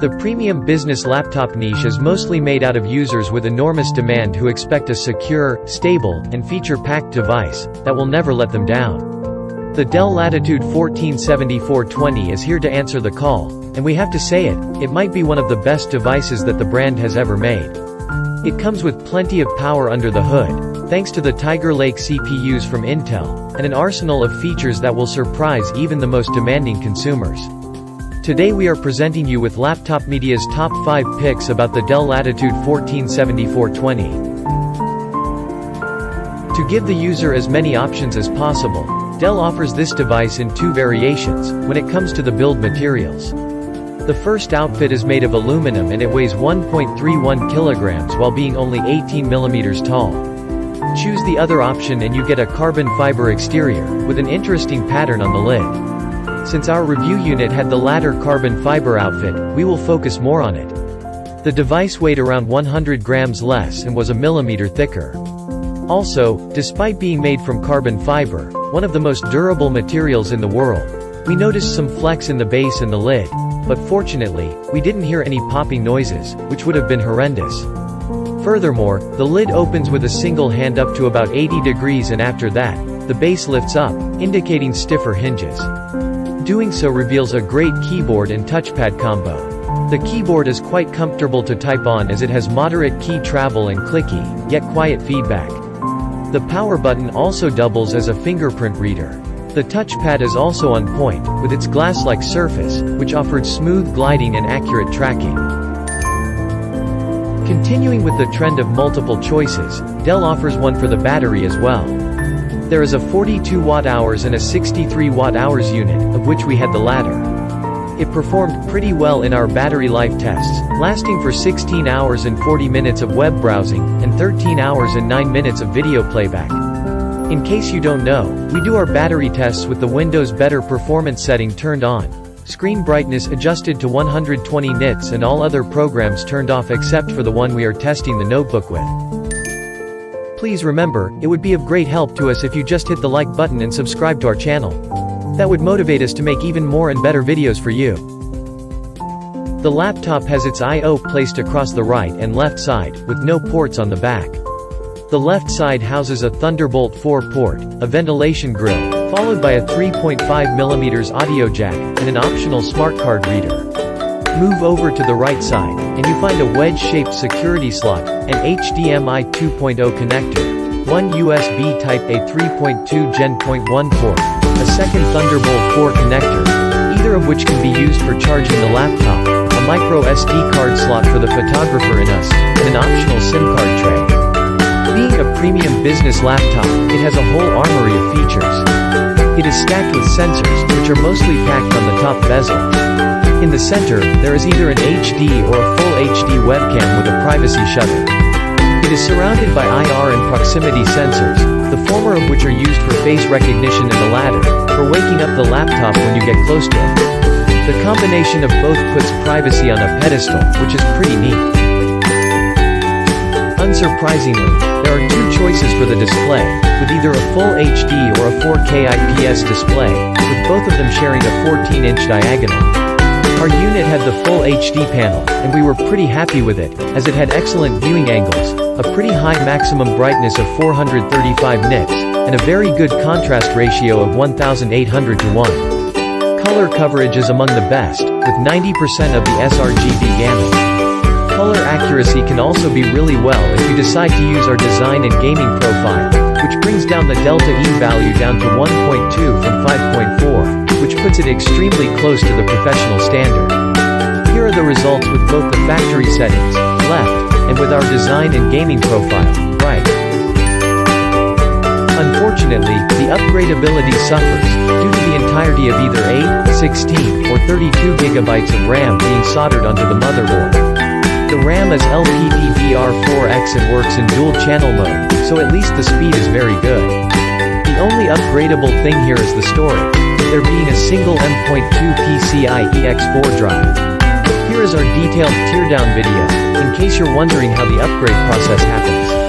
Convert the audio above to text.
The premium business laptop niche is mostly made out of users with enormous demand who expect a secure, stable, and feature-packed device that will never let them down. The Dell Latitude 147420 is here to answer the call, and we have to say it might be one of the best devices that the brand has ever made. It comes with plenty of power under the hood, thanks to the Tiger Lake CPUs from Intel, and an arsenal of features that will surprise even the most demanding consumers. Today we are presenting you with Laptop Media's top 5 picks about the Dell Latitude 147420. To give the user as many options as possible, Dell offers this device in 2 variations, when it comes to the build materials. The first outfit is made of aluminum and it weighs 1.31 kilograms while being only 18 millimeters tall. Choose the other option and you get a carbon fiber exterior, with an interesting pattern on the lid. Since our review unit had the latter carbon fiber outfit, we will focus more on it. The device weighed around 100 grams less and was a millimeter thicker. Also, despite being made from carbon fiber, one of the most durable materials in the world, we noticed some flecks in the base and the lid, but fortunately, we didn't hear any popping noises, which would have been horrendous. Furthermore, the lid opens with a single hand up to about 80 degrees and after that, the base lifts up, indicating stiffer hinges. Doing so reveals a great keyboard and touchpad combo. The keyboard is quite comfortable to type on as it has moderate key travel and clicky, yet quiet feedback. The power button also doubles as a fingerprint reader. The touchpad is also on point, with its glass-like surface, which offered smooth gliding and accurate tracking. Continuing with the trend of multiple choices, Dell offers one for the battery as well. There is a 42 watt-hours and a 63 watt-hours unit, of which we had the latter. It performed pretty well in our battery life tests, lasting for 16 hours and 40 minutes of web browsing, and 13 hours and 9 minutes of video playback. In case you don't know, we do our battery tests with the Windows Better Performance setting turned on, screen brightness adjusted to 120 nits and all other programs turned off except for the one we are testing the notebook with. Please remember, it would be of great help to us if you just hit the like button and subscribe to our channel. That would motivate us to make even more and better videos for you. The laptop has its I/O placed across the right and left side, with no ports on the back. The left side houses a Thunderbolt 4 port, a ventilation grill, followed by a 3.5mm audio jack, and an optional smart card reader. Move over to the right side, and you find a wedge-shaped security slot, an HDMI 2.0 connector, one USB Type-A 3.2 Gen.1 port, a second Thunderbolt 4 connector, either of which can be used for charging the laptop, a micro SD card slot for the photographer in us, and an optional SIM card tray. Being a premium business laptop, it has a whole armory of features. It is stacked with sensors, which are mostly packed on the top bezel. In the center, there is either an HD or a full HD webcam with a privacy shutter. It is surrounded by IR and proximity sensors, the former of which are used for face recognition and the latter, for waking up the laptop when you get close to it. The combination of both puts privacy on a pedestal, which is pretty neat. Unsurprisingly, there are 2 choices for the display, with either a full HD or a 4K IPS display, with both of them sharing a 14-inch diagonal. Our unit had the full HD panel, and we were pretty happy with it, as it had excellent viewing angles, a pretty high maximum brightness of 435 nits, and a very good contrast ratio of 1800 to 1. Color coverage is among the best, with 90% of the sRGB gamut. Color accuracy can also be really well if you decide to use our design and gaming profile, which brings down the delta E value down to 1.2 from 5.4, which puts it extremely close to the professional standard. Here are the results with both the factory settings, left, and with our design and gaming profile, right. Unfortunately, the upgradability suffers, due to the entirety of either 8, 16, or 32 GB of RAM being soldered onto the motherboard. The RAM is LPDDR4X and works in dual channel mode, so at least the speed is very good. The only upgradable thing here is the storage, there being a single M.2 PCIe X4 drive. Here is our detailed teardown video, in case you're wondering how the upgrade process happens.